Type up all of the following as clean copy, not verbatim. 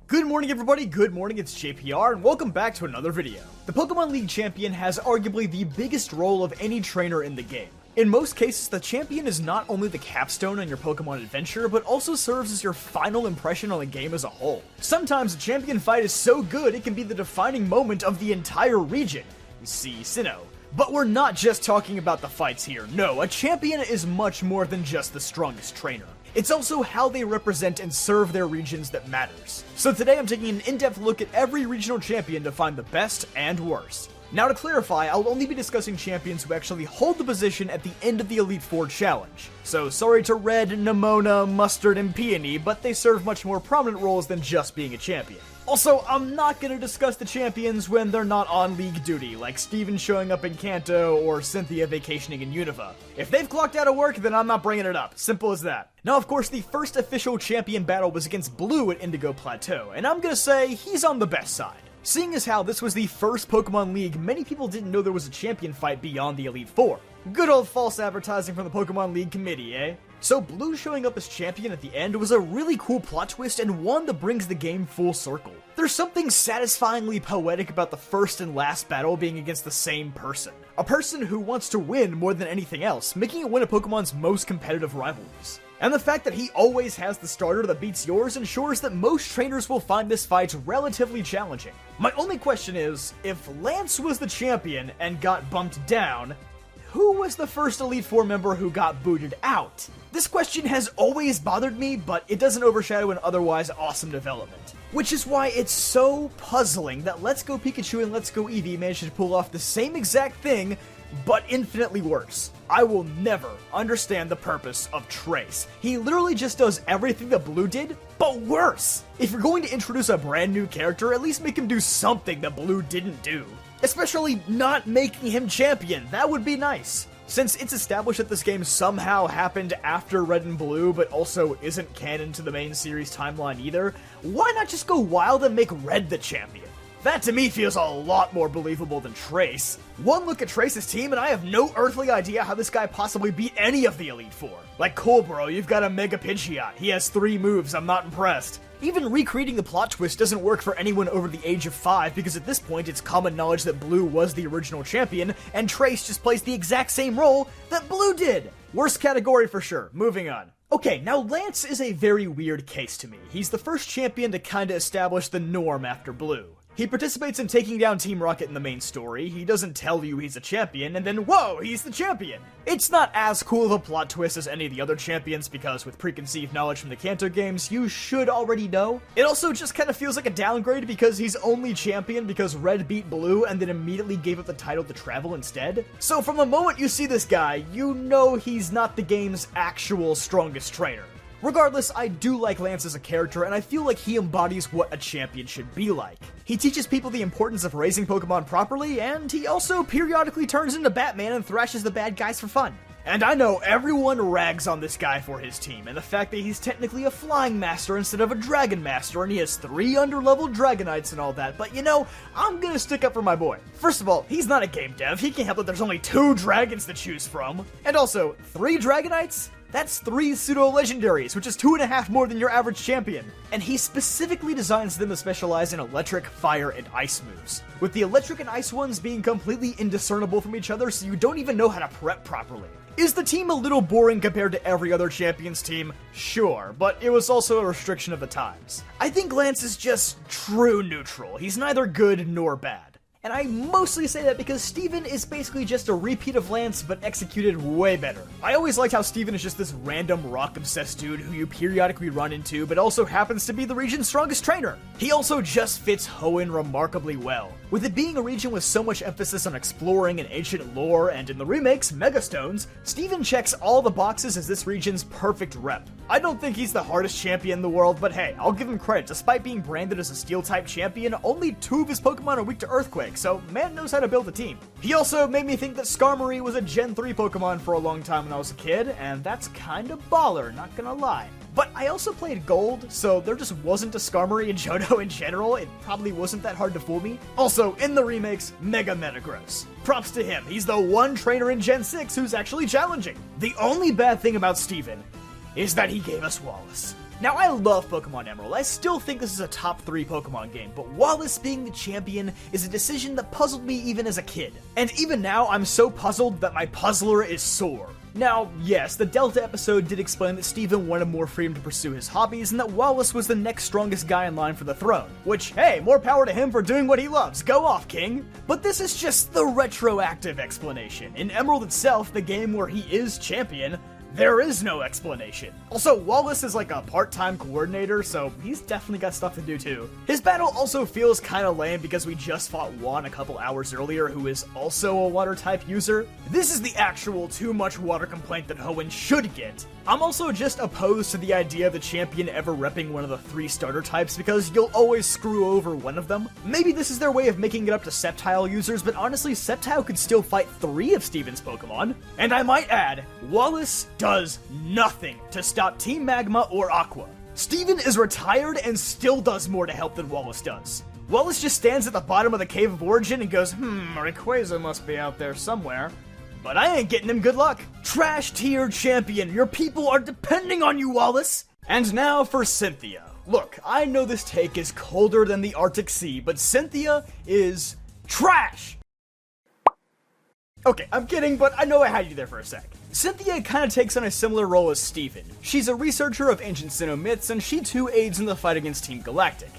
Good morning everybody, good morning, it's JPR, and welcome back to another video. The Pokemon League champion has arguably the biggest role of any trainer in the game. In most cases, the champion is not only the capstone on your Pokemon adventure, but also serves as your final impression on the game as a whole. Sometimes a champion fight is so good it can be the defining moment of the entire region. See Sinnoh. But we're not just talking about the fights here. No, a champion is much more than just the strongest trainer. It's also how they represent and serve their regions that matters. So today I'm taking an in-depth look at every regional champion to find the best and worst. Now to clarify, I'll only be discussing champions who actually hold the position at the end of the Elite Four challenge. So sorry to Red, Nemona, Mustard, and Peony, but they serve much more prominent roles than just being a champion. Also, I'm not going to discuss the champions when they're not on league duty, like Steven showing up in Kanto or Cynthia vacationing in Unova. If they've clocked out of work, then I'm not bringing it up. Simple as that. Now, of course, the first official champion battle was against Blue at Indigo Plateau, and I'm gonna say he's on the best side. Seeing as how this was the first Pokemon League, many people didn't know there was a champion fight beyond the Elite Four. Good old false advertising from the Pokemon League committee, eh? So Blue showing up as champion at the end was a really cool plot twist and one that brings the game full circle. There's something satisfyingly poetic about the first and last battle being against the same person. A person who wants to win more than anything else, making it one of Pokemon's most competitive rivalries. And the fact that he always has the starter that beats yours ensures that most trainers will find this fight relatively challenging. My only question is, if Lance was the champion and got bumped down, who was the first Elite Four member who got booted out? This question has always bothered me, but it doesn't overshadow an otherwise awesome development. Which is why it's so puzzling that Let's Go Pikachu and Let's Go Eevee managed to pull off the same exact thing, but infinitely worse. I will never understand the purpose of Trace. He literally just does everything that Blue did, but worse! If you're going to introduce a brand new character, at least make him do something that Blue didn't do. Especially not making him champion, that would be nice. Since it's established that this game somehow happened after Red and Blue, but also isn't canon to the main series timeline either, why not just go wild and make Red the champion? That to me feels a lot more believable than Trace. One look at Trace's team and I have no earthly idea how this guy possibly beat any of the Elite Four. Like, cool bro, you've got a Mega Pidgeot, he has 3 moves, I'm not impressed. Even recreating the plot twist doesn't work for anyone over the age of 5 because at this point it's common knowledge that Blue was the original champion and Trace just plays the exact same role that Blue did. Worst category for sure, moving on. Okay, now Lance is a very weird case to me. He's the first champion to kinda establish the norm after Blue. He participates in taking down Team Rocket in the main story, he doesn't tell you he's a champion, and then whoa, he's the champion! It's not as cool of a plot twist as any of the other champions because with preconceived knowledge from the Kanto games, you should already know. It also just kind of feels like a downgrade because he's only champion because Red beat Blue and then immediately gave up the title to Travel instead. So from the moment you see this guy, you know he's not the game's actual strongest trainer. Regardless, I do like Lance as a character, and I feel like he embodies what a champion should be like. He teaches people the importance of raising Pokemon properly, and he also periodically turns into Batman and thrashes the bad guys for fun. And I know everyone rags on this guy for his team, and the fact that he's technically a Flying Master instead of a Dragon Master, and he has 3 underleveled Dragonites and all that, but you know, I'm gonna stick up for my boy. First of all, he's not a game dev, he can't help that there's only 2 dragons to choose from. And also, 3 Dragonites? That's 3 pseudo-legendaries, which is 2.5 more than your average champion. And he specifically designs them to specialize in electric, fire, and ice moves, with the electric and ice ones being completely indiscernible from each other so you don't even know how to prep properly. Is the team a little boring compared to every other champion's team? Sure, but it was also a restriction of the times. I think Lance is just true neutral, he's neither good nor bad. And I mostly say that because Steven is basically just a repeat of Lance, but executed way better. I always liked how Steven is just this random rock-obsessed dude who you periodically run into, but also happens to be the region's strongest trainer. He also just fits Hoenn remarkably well. With it being a region with so much emphasis on exploring and ancient lore, and in the remakes, Megastones, Steven checks all the boxes as this region's perfect rep. I don't think he's the hardest champion in the world, but hey, I'll give him credit. Despite being branded as a Steel-type champion, only 2 of his Pokemon are weak to Earthquake, so man knows how to build a team. He also made me think that Skarmory was a Gen 3 Pokemon for a long time when I was a kid, and that's kinda baller, not gonna lie. But I also played Gold, so there just wasn't a Skarmory in Johto in general, it probably wasn't that hard to fool me. Also, in the remakes, Mega Metagross. Props to him, he's the one trainer in Gen 6 who's actually challenging. The only bad thing about Steven is that he gave us Wallace. Now, I love Pokemon Emerald. I still think this is a top 3 Pokemon game, but Wallace being the champion is a decision that puzzled me even as a kid. And even now, I'm so puzzled that my puzzler is sore. Now, yes, the Delta episode did explain that Steven wanted more freedom to pursue his hobbies and that Wallace was the next strongest guy in line for the throne. Which, hey, more power to him for doing what he loves. Go off, King! But this is just the retroactive explanation. In Emerald itself, the game where he is champion, there is no explanation. Also, Wallace is like a part-time coordinator, so he's definitely got stuff to do too. His battle also feels kinda lame because we just fought Juan a couple hours earlier, who is also a water-type user. This is the actual too much water complaint that Hoenn should get. I'm also just opposed to the idea of the champion ever repping one of the 3 starter types because you'll always screw over one of them. Maybe this is their way of making it up to Sceptile users, but honestly, Sceptile could still fight 3 of Steven's Pokemon. And I might add, Wallace does nothing to stop Team Magma or Aqua. Steven is retired and still does more to help than Wallace does. Wallace just stands at the bottom of the Cave of Origin and goes, Rayquaza must be out there somewhere. But I ain't getting him good luck. Trash tier champion, your people are depending on you, Wallace! And now for Cynthia. Look, I know this take is colder than the Arctic Sea, but Cynthia is trash! Okay, I'm kidding, but I know I had you there for a sec. Cynthia kinda takes on a similar role as Steven. She's a researcher of ancient Sinnoh myths, and she too aids in the fight against Team Galactic.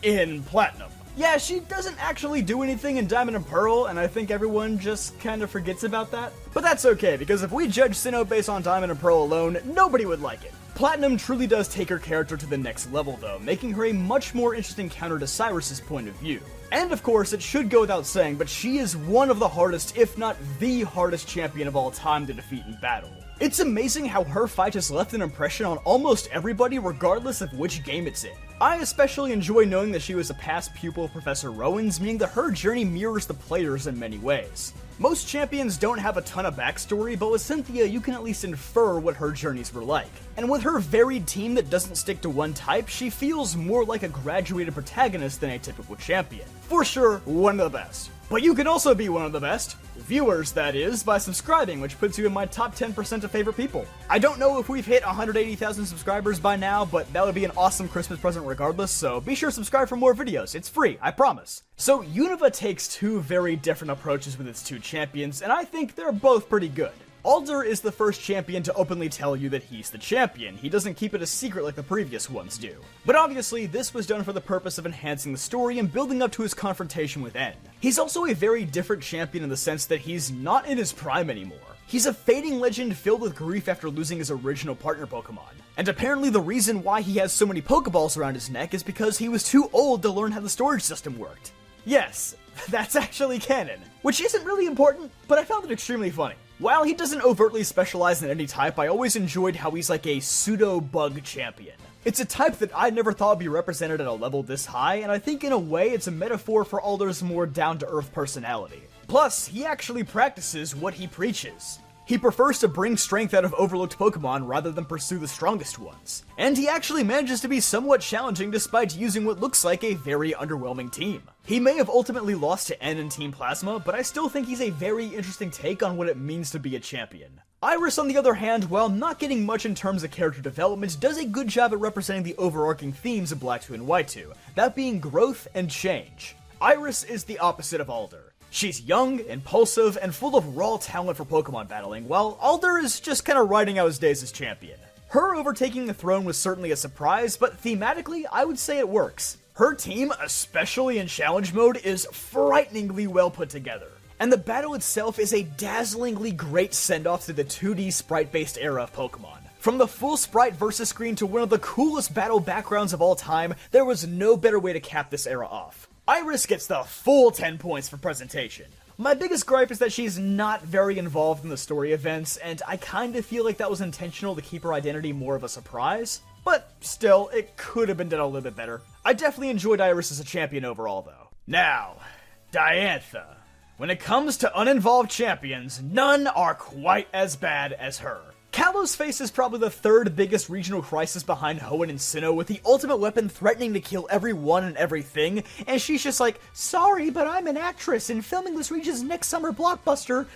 In Platinum. Yeah, she doesn't actually do anything in Diamond and Pearl, and I think everyone just kinda forgets about that. But that's okay, because if we judge Sinnoh based on Diamond and Pearl alone, nobody would like it. Platinum truly does take her character to the next level though, making her a much more interesting counter to Cyrus's point of view. And of course, it should go without saying, but she is one of the hardest, if not the hardest champion of all time to defeat in battle. It's amazing how her fight has left an impression on almost everybody regardless of which game it's in. I especially enjoy knowing that she was a past pupil of Professor Rowan's, meaning that her journey mirrors the players in many ways. Most champions don't have a ton of backstory, but with Cynthia you can at least infer what her journeys were like. And with her varied team that doesn't stick to one type, she feels more like a graduated protagonist than a typical champion. For sure, one of the best. But you can also be one of the best, viewers that is, by subscribing, which puts you in my top 10% of favorite people. I don't know if we've hit 180,000 subscribers by now, but that would be an awesome Christmas present regardless, so be sure to subscribe for more videos. It's free, I promise. So Unova takes 2 very different approaches with its 2 champions, and I think they're both pretty good. Alder is the first champion to openly tell you that he's the champion. He doesn't keep it a secret like the previous ones do. But obviously, this was done for the purpose of enhancing the story and building up to his confrontation with N. He's also a very different champion in the sense that he's not in his prime anymore. He's a fading legend filled with grief after losing his original partner Pokemon. And apparently the reason why he has so many Pokeballs around his neck is because he was too old to learn how the storage system worked. Yes, that's actually canon. Which isn't really important, but I found it extremely funny. While he doesn't overtly specialize in any type, I always enjoyed how he's like a pseudo-bug champion. It's a type that I never thought would be represented at a level this high, and I think in a way it's a metaphor for Alder's more down-to-earth personality. Plus, he actually practices what he preaches. He prefers to bring strength out of overlooked Pokemon rather than pursue the strongest ones. And he actually manages to be somewhat challenging despite using what looks like a very underwhelming team. He may have ultimately lost to N in Team Plasma, but I still think he's a very interesting take on what it means to be a champion. Iris, on the other hand, while not getting much in terms of character development, does a good job at representing the overarching themes of Black 2 and White 2, that being growth and change. Iris is the opposite of Alder. She's young, impulsive, and full of raw talent for Pokemon battling, while Alder is just kinda riding out his days as champion. Her overtaking the throne was certainly a surprise, but thematically, I would say it works. Her team, especially in challenge mode, is frighteningly well put together. And the battle itself is a dazzlingly great send-off to the 2D sprite-based era of Pokemon. From the full sprite versus screen to one of the coolest battle backgrounds of all time, there was no better way to cap this era off. Iris gets the full 10 points for presentation. My biggest gripe is that she's not very involved in the story events, and I kinda feel like that was intentional to keep her identity more of a surprise. But still, it could have been done a little bit better. I definitely enjoyed Iris as a champion overall, though. Now, Diantha. When it comes to uninvolved champions, none are quite as bad as her. Kalos faces probably the 3rd biggest regional crisis behind Hoenn and Sinnoh, with the ultimate weapon threatening to kill everyone and everything, and she's just like, sorry, but I'm an actress and filming this region's next summer blockbuster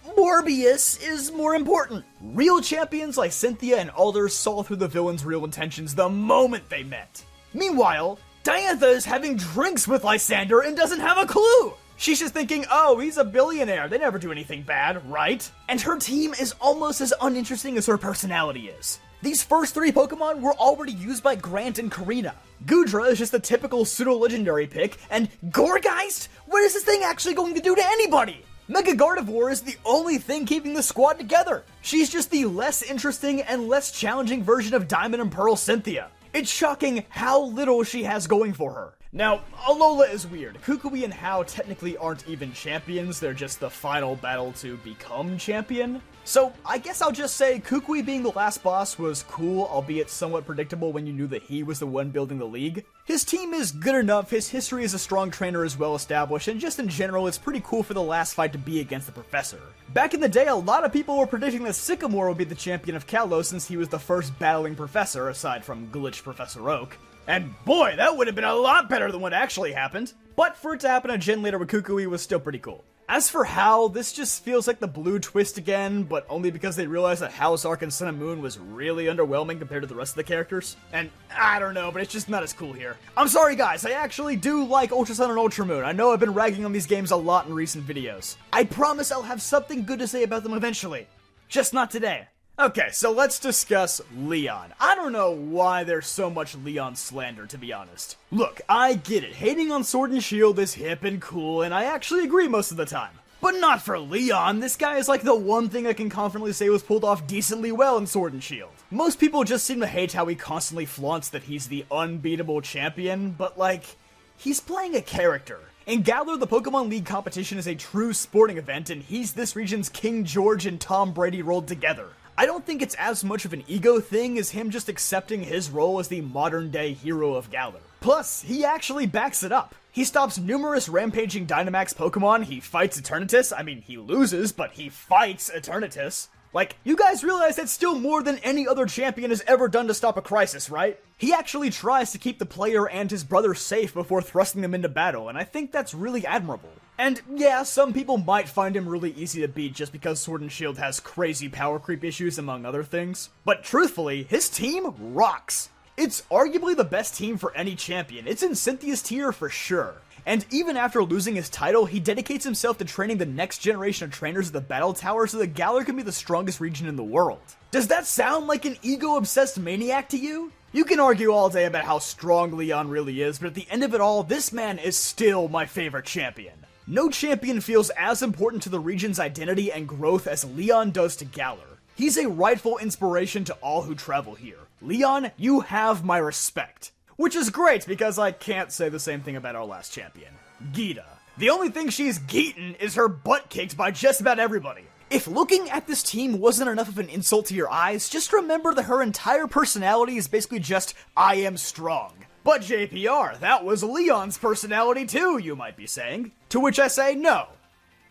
Morbius is more important. Real champions like Cynthia and Alder saw through the villain's real intentions the moment they met. Meanwhile, Diantha is having drinks with Lysander and doesn't have a clue. She's just thinking, oh, he's a billionaire, they never do anything bad, right? And her team is almost as uninteresting as her personality is. These first 3 Pokemon were already used by Grant and Karina. Goodra is just a typical pseudo-legendary pick, and Gourgeist? What is this thing actually going to do to anybody? Mega Gardevoir is the only thing keeping the squad together. She's just the less interesting and less challenging version of Diamond and Pearl Cynthia. It's shocking how little she has going for her. Now, Alola is weird. Kukui and Hau technically aren't even champions, they're just the final battle to become champion. So, I guess I'll just say Kukui being the last boss was cool, albeit somewhat predictable when you knew that he was the one building the league. His team is good enough, his history as a strong trainer is well established, and just in general, it's pretty cool for the last fight to be against the Professor. Back in the day, a lot of people were predicting that Sycamore would be the champion of Kalos since he was the first battling Professor, aside from Glitch Professor Oak. And boy, that would have been a lot better than what actually happened. But for it to happen a gen later with Kukui was still pretty cool. As for Hau, this just feels like the blue twist again, but only because they realized that Hau's arc in Sun and Moon was really underwhelming compared to the rest of the characters. And I don't know, but it's just not as cool here. I'm sorry guys, I actually do like Ultra Sun and Ultra Moon. I know I've been ragging on these games a lot in recent videos. I promise I'll have something good to say about them eventually. Just not today. Okay, so let's discuss Leon. I don't know why there's so much Leon slander, to be honest. Look, I get it, hating on Sword and Shield is hip and cool, and I actually agree most of the time. But not for Leon, this guy is like the one thing I can confidently say was pulled off decently well in Sword and Shield. Most people just seem to hate how he constantly flaunts that he's the unbeatable champion, but like, he's playing a character. In Galar, the Pokemon League competition is a true sporting event, and he's this region's King George and Tom Brady rolled together. I don't think it's as much of an ego thing as him just accepting his role as the modern-day hero of Galar. Plus, he actually backs it up. He stops numerous rampaging Dynamax Pokemon, he fights Eternatus, I mean, he loses, but he fights Eternatus. Like, you guys realize that's still more than any other champion has ever done to stop a crisis, right? He actually tries to keep the player and his brother safe before thrusting them into battle, and I think that's really admirable. And yeah, some people might find him really easy to beat just because Sword and Shield has crazy power creep issues among other things. But truthfully, his team rocks. It's arguably the best team for any champion. It's in Cynthia's tier for sure. And even after losing his title, he dedicates himself to training the next generation of trainers at the Battle Tower so that Galar can be the strongest region in the world. Does that sound like an ego-obsessed maniac to you? You can argue all day about how strong Leon really is, but at the end of it all, this man is still my favorite champion. No champion feels as important to the region's identity and growth as Leon does to Galar. He's a rightful inspiration to all who travel here. Leon, you have my respect. Which is great, because I can't say the same thing about our last champion, Geeta. The only thing she's geetin' is her butt kicked by just about everybody. If looking at this team wasn't enough of an insult to your eyes, just remember that her entire personality is basically just, I am strong. But JPR, that was Leon's personality too, you might be saying. To which I say, no.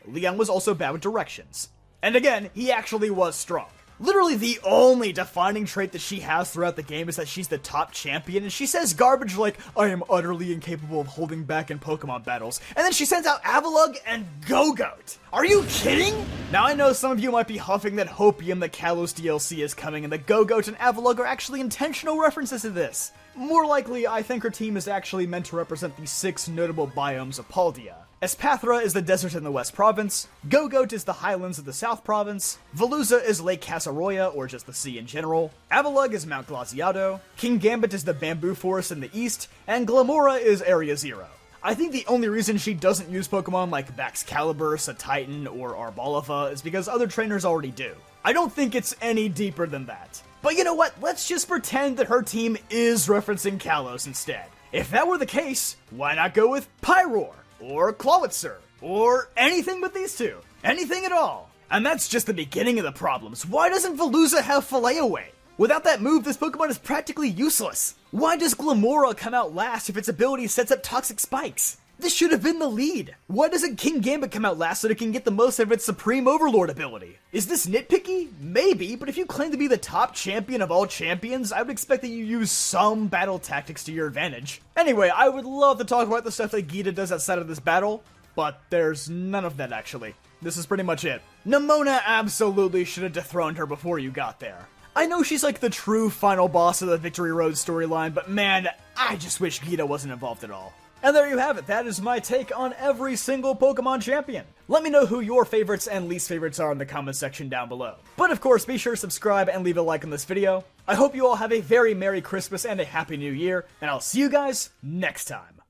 Leon was also bad with directions. And again, he actually was strong. Literally the only defining trait that she has throughout the game is that she's the top champion, and she says garbage like, I am utterly incapable of holding back in Pokemon battles, and then she sends out Avalugg and Go-Goat. Are you kidding? Now I know some of you might be huffing that Hopium, the Kalos DLC is coming, and the Go-Goat and Avalugg are actually intentional references to this. More likely, I think her team is actually meant to represent the 6 notable biomes of Paldea. Espathra is the desert in the West Province, Go-Goat is the highlands of the South Province, Veluza is Lake Casaroya, or just the sea in general, Avalugg is Mount Glaciado, King Gambit is the bamboo forest in the east, and Glamora is Area Zero. I think the only reason she doesn't use Pokemon like Baxcalibur, Satitan, or Arboliva is because other trainers already do. I don't think it's any deeper than that. But you know what, let's just pretend that her team is referencing Kalos instead. If that were the case, why not go with Pyroar? Or Clawitzer, or anything but these two. Anything at all. And that's just the beginning of the problems. Why doesn't Veluza have Filleaway? Without that move, this Pokemon is practically useless. Why does Glamora come out last if its ability sets up toxic spikes? This should have been the lead. Why doesn't King Gambit come out last so that it can get the most out of its Supreme Overlord ability? Is this nitpicky? Maybe, but if you claim to be the top champion of all champions, I would expect that you use some battle tactics to your advantage. Anyway, I would love to talk about the stuff that Geeta does outside of this battle, but there's none of that actually. This is pretty much it. Nemona absolutely should have dethroned her before you got there. I know she's like the true final boss of the Victory Road storyline, but man, I just wish Geeta wasn't involved at all. And there you have it, that is my take on every single Pokemon champion. Let me know who your favorites and least favorites are in the comment section down below. But of course, be sure to subscribe and leave a like on this video. I hope you all have a very Merry Christmas and a Happy New Year, and I'll see you guys next time.